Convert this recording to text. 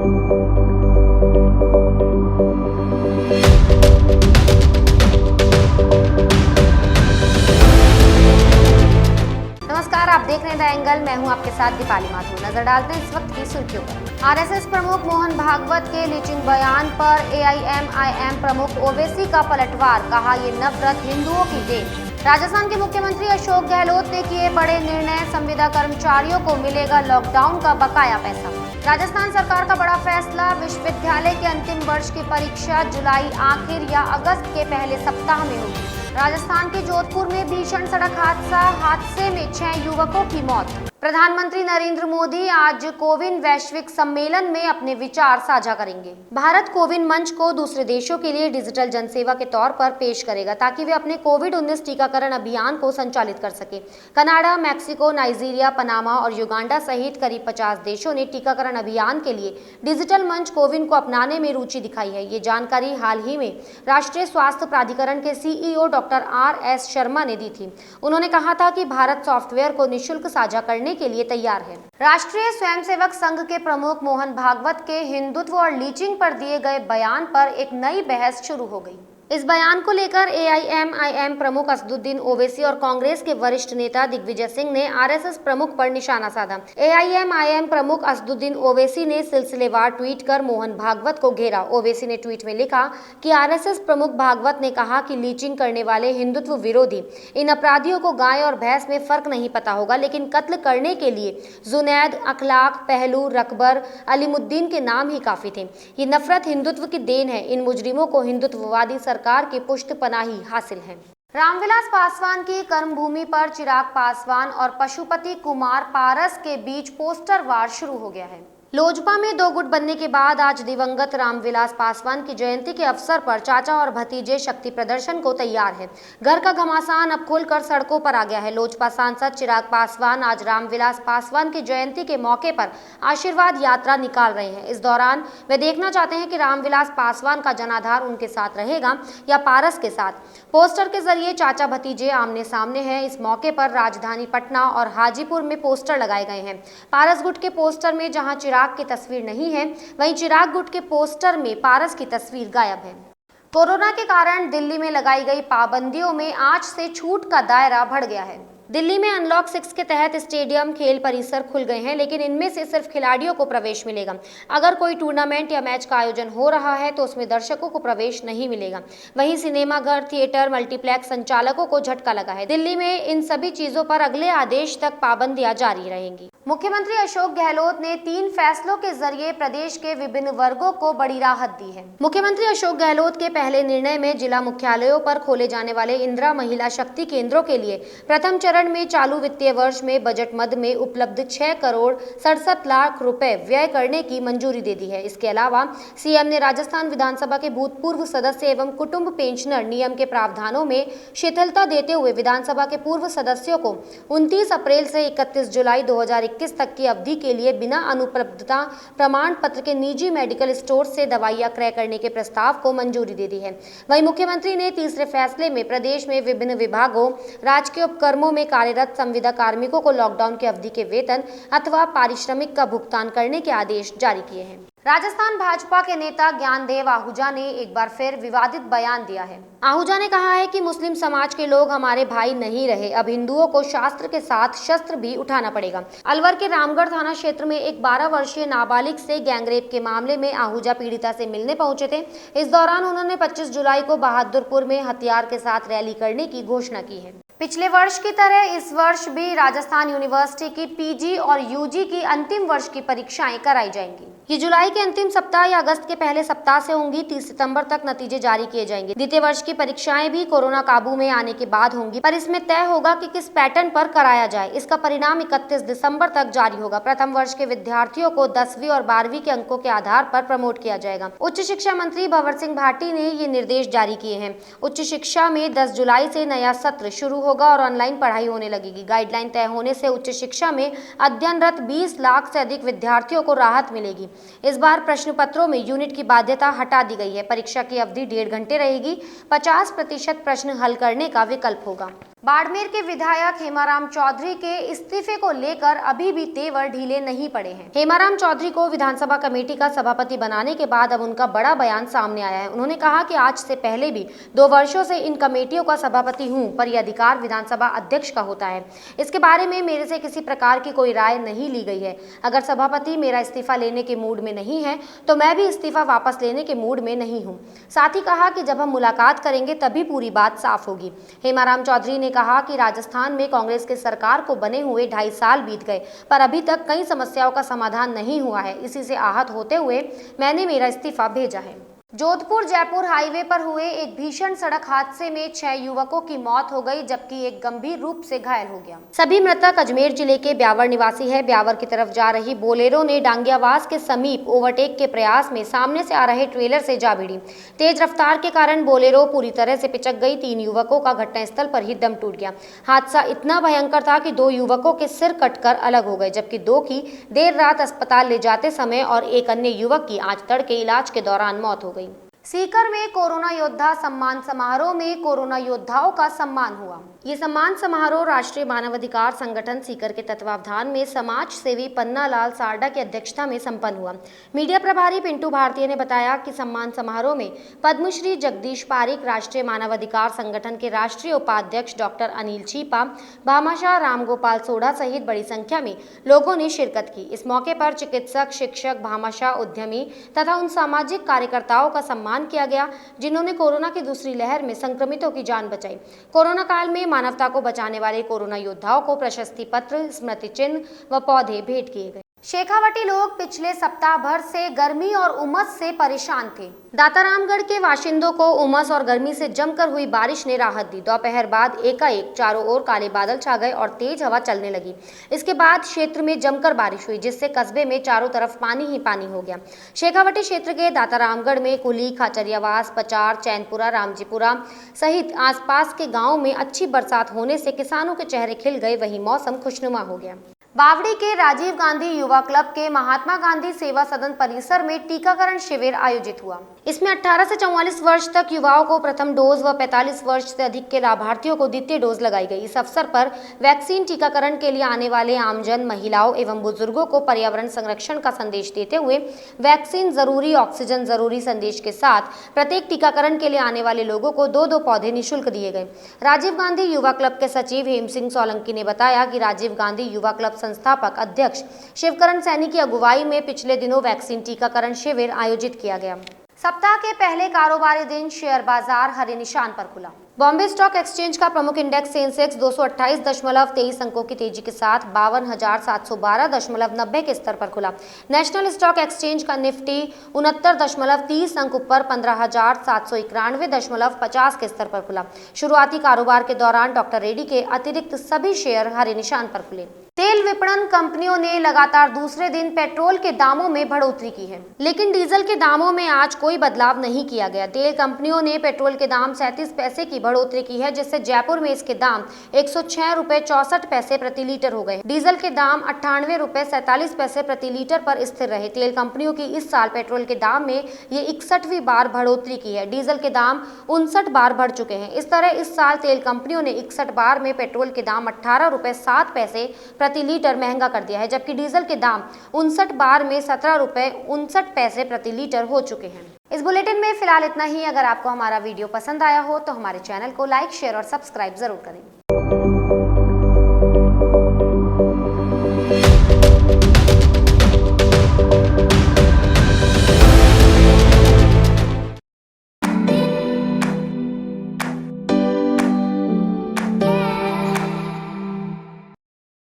नमस्कार, आप देख रहे हैं द एंगल। मैं हूं आपके साथ दीपाली माथुर। नजर डालते हैं इस वक्त की सुर्खियों पर। आरएसएस प्रमुख मोहन भागवत के लीचिंग बयान पर एआईएमआईएम प्रमुख ओवैसी का पलटवार, कहा ये नफरत हिंदुओं की देन। राजस्थान के मुख्यमंत्री अशोक गहलोत ने किए बड़े निर्णय, संविदा कर्मचारियों को मिलेगा लॉकडाउन का बकाया पैसा। राजस्थान सरकार का बड़ा फैसला, विश्वविद्यालय के अंतिम वर्ष की परीक्षा जुलाई आखिर या अगस्त के पहले सप्ताह में होगी। राजस्थान के जोधपुर में भीषण सड़क हादसे में 6 युवकों की मौत। प्रधानमंत्री नरेंद्र मोदी आज कोविन वैश्विक सम्मेलन में अपने विचार साझा करेंगे। भारत कोविन मंच को दूसरे देशों के लिए डिजिटल जनसेवा के तौर पर पेश करेगा ताकि वे अपने कोविड-19 टीकाकरण अभियान को संचालित कर सके। कनाडा, मैक्सिको, नाइजीरिया, पनामा और युगांडा सहित करीब 50 देशों ने टीकाकरण अभियान के लिए डिजिटल मंच कोविन को अपनाने में रुचि दिखाई है। ये जानकारी हाल ही में राष्ट्रीय स्वास्थ्य प्राधिकरण के सीईओ डॉक्टर आर.एस. शर्मा ने दी थी। उन्होंने कहा था कि भारत सॉफ्टवेयर को निःशुल्क साझा करने के लिए तैयार है। राष्ट्रीय स्वयंसेवक संघ के प्रमुख मोहन भागवत के हिंदुत्व और लीचिंग पर दिए गए बयान पर एक नई बहस शुरू हो गई। इस बयान को लेकर एआईएमआईएम प्रमुख असदुद्दीन ओवैसी और कांग्रेस के वरिष्ठ नेता दिग्विजय सिंह ने आरएसएस प्रमुख पर निशाना साधा। एआईएमआईएम प्रमुख असदुद्दीन ओवैसी ने सिलसिलेवार ट्वीट कर मोहन भागवत को घेरा। ओवैसी ने ट्वीट में लिखा कि आरएसएस प्रमुख भागवत ने कहा कि लीचिंग करने वाले हिंदुत्व विरोधी इन अपराधियों को गाय और भैंस में फर्क नहीं पता होगा, लेकिन कत्ल करने के लिए जुनैद, अखलाक, पहलू, रकबर, अलीमुद्दीन के नाम ही काफी थे। ये नफरत हिंदुत्व की देन है। इन मुजरिमों को हिंदुत्ववादी सरकार की पुष्टपनाही हासिल है। रामविलास पासवान की कर्मभूमि पर चिराग पासवान और पशुपति कुमार पारस के बीच पोस्टर वार शुरू हो गया है। लोजपा में 2 गुट बनने के बाद आज दिवंगत रामविलास पासवान की जयंती के अवसर पर चाचा और भतीजे शक्ति प्रदर्शन को तैयार है। घर का घमासान अब खुलकर सड़कों पर आ गया है। लोजपा सांसद चिराग पासवान आज रामविलास पासवान की जयंती के मौके पर आशीर्वाद यात्रा निकाल रहे हैं। इस दौरान वे देखना चाहते हैं कि रामविलास पासवान का जनाधार उनके साथ रहेगा या पारस के साथ। पोस्टर के जरिए चाचा भतीजे आमने सामने हैं। इस मौके पर राजधानी पटना और हाजीपुर में पोस्टर लगाए गए हैं। पारस गुट के पोस्टर में जहां चिराग की तस्वीर नहीं है, वहीं चिराग गुट के पोस्टर में पारस की तस्वीर गायब है। कोरोना के कारण दिल्ली में लगाई गई पाबंदियों में आज से छूट का दायरा बढ़ गया है। दिल्ली में अनलॉक 6 के तहत स्टेडियम, खेल परिसर खुल गए हैं, लेकिन इनमें से सिर्फ खिलाड़ियों को प्रवेश मिलेगा। अगर कोई टूर्नामेंट या मैच का आयोजन हो रहा है तो उसमें दर्शकों को प्रवेश नहीं मिलेगा। वहीं सिनेमाघर, थिएटर, मल्टीप्लेक्स संचालकों को झटका लगा है। दिल्ली में इन सभी चीजों पर अगले आदेश तक पाबंदियां जारी रहेंगी। मुख्यमंत्री अशोक गहलोत ने 3 फैसलों के जरिए प्रदेश के विभिन्न वर्गों को बड़ी राहत दी है। मुख्यमंत्री अशोक गहलोत के पहले निर्णय में जिला मुख्यालयों पर खोले जाने वाले इंदिरा महिला शक्ति केंद्रों के लिए प्रथम चरण में चालू वित्तीय वर्ष में बजट मद में उपलब्ध 6 करोड़ 67 लाख रुपए व्यय करने की मंजूरी दे दी है। इसके अलावा सीएम ने राजस्थान विधानसभा के भूतपूर्व सदस्य एवं कुटुंब पेंशनर नियम के प्रावधानों में शिथिलता देते हुए विधानसभा के पूर्व सदस्यों को 29 अप्रैल से 31 जुलाई 2021 तक की अवधि के लिए बिना अनुपलब्धता प्रमाण पत्र के निजी मेडिकल स्टोर से दवाइयां क्रय करने के प्रस्ताव को मंजूरी दे दी है। वहीं मुख्यमंत्री ने तीसरे फैसले में प्रदेश में विभिन्न विभागों, राजकीय उपक्रमों में कार्यरत संविदा कार्मिकों को लॉकडाउन की अवधि के वेतन अथवा पारिश्रमिक का भुगतान करने के आदेश जारी किए हैं। राजस्थान भाजपा के नेता ज्ञानदेव आहूजा ने एक बार फिर विवादित बयान दिया है। आहूजा ने कहा है कि मुस्लिम समाज के लोग हमारे भाई नहीं रहे, अब हिंदुओं को शास्त्र के साथ शस्त्र भी उठाना पड़ेगा। अलवर के रामगढ़ थाना क्षेत्र में एक 12 वर्षीय नाबालिग से गैंगरेप के मामले में आहूजा पीड़िता से मिलने पहुंचे थे। इस दौरान उन्होंने 25 जुलाई को बहादुरपुर में हथियार के साथ रैली करने की घोषणा की है। पिछले वर्ष की तरह इस वर्ष भी राजस्थान यूनिवर्सिटी की पीजी और यूजी की अंतिम वर्ष की परीक्षाएं कराई जाएंगी। ये जुलाई के अंतिम सप्ताह या अगस्त के पहले सप्ताह से होंगी। 30 सितंबर तक नतीजे जारी किए जाएंगे। द्वितीय वर्ष की परीक्षाएं भी कोरोना काबू में आने के बाद होंगी, पर इसमें तय होगा कि किस पैटर्न पर कराया जाए। इसका परिणाम 31 दिसंबर तक जारी होगा। प्रथम वर्ष के विद्यार्थियों को 10वीं और 12वीं के अंकों के आधार पर प्रमोट किया जाएगा। उच्च शिक्षा मंत्री भंवर सिंह भाटी ने ये निर्देश जारी किए हैं। उच्च शिक्षा में 10 जुलाई से नया सत्र शुरू होगा और ऑनलाइन पढ़ाई होने लगेगी। गाइडलाइन तय होने से उच्च शिक्षा में अध्ययनरत 20 लाख से अधिक विद्यार्थियों को राहत मिलेगी। इस बार प्रश्न पत्रों में यूनिट की बाध्यता हटा दी गई है। परीक्षा की अवधि 1.5 घंटे रहेगी। 50% प्रश्न हल करने का विकल्प होगा। बाड़मेर के विधायक हेमाराम चौधरी के इस्तीफे को लेकर अभी भी तेवर ढीले नहीं पड़े हैं। हेमाराम चौधरी को विधानसभा कमेटी का सभापति बनाने के बाद अब उनका बड़ा बयान सामने आया है। उन्होंने कहा कि आज से पहले भी 2 वर्षों से इन कमेटियों का सभापति हूं, पर यह अधिकार विधानसभा अध्यक्ष का होता है। इसके बारे में मेरे से किसी प्रकार की कोई राय नहीं ली गई है। अगर सभापति मेरा इस्तीफा लेने के मूड में नहीं है तो मैं भी इस्तीफा वापस लेने के मूड में नहीं हूँ। साथ ही कहा कि जब हम मुलाकात करेंगे तभी पूरी बात साफ होगी। हेमाराम चौधरी ने कहा कि राजस्थान में कांग्रेस के सरकार को बने हुए 2.5 साल बीत गए, पर अभी तक कई समस्याओं का समाधान नहीं हुआ है। इसी से आहत होते हुए मैंने मेरा इस्तीफा भेजा है। जोधपुर जयपुर हाईवे पर हुए एक भीषण सड़क हादसे में 6 युवकों की मौत हो गई, जबकि एक गंभीर रूप से घायल हो गया। सभी मृतक अजमेर जिले के ब्यावर निवासी है। ब्यावर की तरफ जा रही बोलेरो ने डांगियावास के समीप ओवरटेक के प्रयास में सामने से आ रहे ट्रेलर से जा भिड़ी। तेज रफ्तार के कारण बोलेरो पूरी तरह से पिचक गई। 3 युवकों का घटनास्थल पर ही दम टूट गया। हादसा इतना भयंकर था कि 2 युवकों के सिर कटकर अलग हो गए, जबकि 2 की देर रात अस्पताल ले जाते समय और एक अन्य युवक की आज तड़के इलाज के दौरान मौत हो गई। सीकर में कोरोना योद्धा सम्मान समारोह में कोरोना योद्धाओं का सम्मान हुआ। ये सम्मान समारोह राष्ट्रीय मानवाधिकार संगठन सीकर के तत्वावधान में समाज सेवी पन्नालाल सारडा की अध्यक्षता में संपन्न हुआ। मीडिया प्रभारी पिंटू भारतीय ने बताया कि सम्मान समारोह में पद्मश्री जगदीश पारिक, राष्ट्रीय मानवाधिकार संगठन के राष्ट्रीय उपाध्यक्ष डॉक्टर अनिल चीपा, भामाशाह रामगोपाल सोढ़ा सहित बड़ी संख्या में लोगों ने शिरकत की। इस मौके पर चिकित्सक, शिक्षक, भामाशाह उद्यमी तथा उन सामाजिक कार्यकर्ताओं का सम्मान किया गया जिन्होंने कोरोना की दूसरी लहर में संक्रमितों की जान बचाई। कोरोना काल में मानवता को बचाने वाले कोरोना योद्धाओं को प्रशस्ति पत्र, स्मृति चिन्ह व पौधे भेंट किए गए। शेखावटी लोग पिछले सप्ताह भर से गर्मी और उमस से परेशान थे। दातारामगढ़ के बाशिंदों को उमस और गर्मी से जमकर हुई बारिश ने राहत दी। दोपहर बाद एकाएक चारों ओर काले बादल छा गए और तेज हवा चलने लगी। इसके बाद क्षेत्र में जमकर बारिश हुई, जिससे कस्बे में चारों तरफ पानी ही पानी हो गया। शेखावटी क्षेत्र के दातारामगढ़ में कुली, खाचरियावास, पचार, चैनपुरा, रामजीपुरा सहित आसपास के गाँव में अच्छी बरसात होने से किसानों के चेहरे खिल गए, वहीं मौसम खुशनुमा हो गया। बावड़ी के राजीव गांधी युवा क्लब के महात्मा गांधी सेवा सदन परिसर में टीकाकरण शिविर आयोजित हुआ। इसमें 18 से 44 वर्ष तक युवाओं को प्रथम डोज व 45 वर्ष से अधिक के लाभार्थियों को द्वितीय डोज लगाई गई। इस अवसर पर वैक्सीन टीकाकरण के लिए आने वाले आमजन, महिलाओं एवं बुजुर्गों को पर्यावरण संरक्षण का संदेश देते हुए वैक्सीन जरूरी, ऑक्सीजन जरूरी संदेश के साथ प्रत्येक टीकाकरण के लिए आने वाले लोगों को 2-2 पौधे निःशुल्क दिए गए। राजीव गांधी युवा क्लब के सचिव हेम सिंह सोलंकी ने बताया कि राजीव गांधी युवा क्लब संस्थापक अध्यक्ष शिवकरण सैनी की अगुवाई में पिछले दिनों वैक्सीन टीकाकरण शिविर आयोजित किया गया। सप्ताह के पहले कारोबारी दिन शेयर बाजार हरे निशान पर खुला। बॉम्बे स्टॉक एक्सचेंज का प्रमुख इंडेक्स सेंसेक्स 228.23 अंकों की तेजी के साथ 52,712.90 के स्तर पर खुला। नेशनल स्टॉक एक्सचेंज का निफ्टी 69.30 अंक ऊपर 15,791.50 के स्तर पर खुला। शुरुआती कारोबार के दौरान डॉक्टर रेड्डी के अतिरिक्त सभी शेयर हरे निशान पर खुले। तेल विपणन कंपनियों ने लगातार दूसरे दिन पेट्रोल के दामों में बढ़ोतरी की है, लेकिन डीजल के दामों में आज कोई बदलाव नहीं किया गया। तेल कंपनियों ने पेट्रोल के दाम 37 पैसे की बढ़ोतरी की है, जिससे जयपुर में इसके दाम 106 रुपए 64 पैसे प्रति लीटर हो गए। डीजल के दाम 98 रुपए 47 पैसे प्रति लीटर पर स्थिर रहे। तेल कंपनियों की इस साल पेट्रोल के दाम में ये 61वीं बार बढ़ोतरी की है। डीजल के दाम 59 बार बढ़ चुके हैं। इस तरह इस साल तेल कंपनियों ने 61 बार में पेट्रोल के दाम 18 रुपए 7 पैसे प्रति लीटर महंगा कर दिया है, जबकि डीजल के दाम 59 बार में 17 रुपए 59 पैसे प्रति लीटर हो चुके हैं। इस बुलेटिन में फिलहाल इतना ही। अगर आपको हमारा वीडियो पसंद आया हो तो हमारे चैनल को लाइक, शेयर और सब्सक्राइब जरूर करें।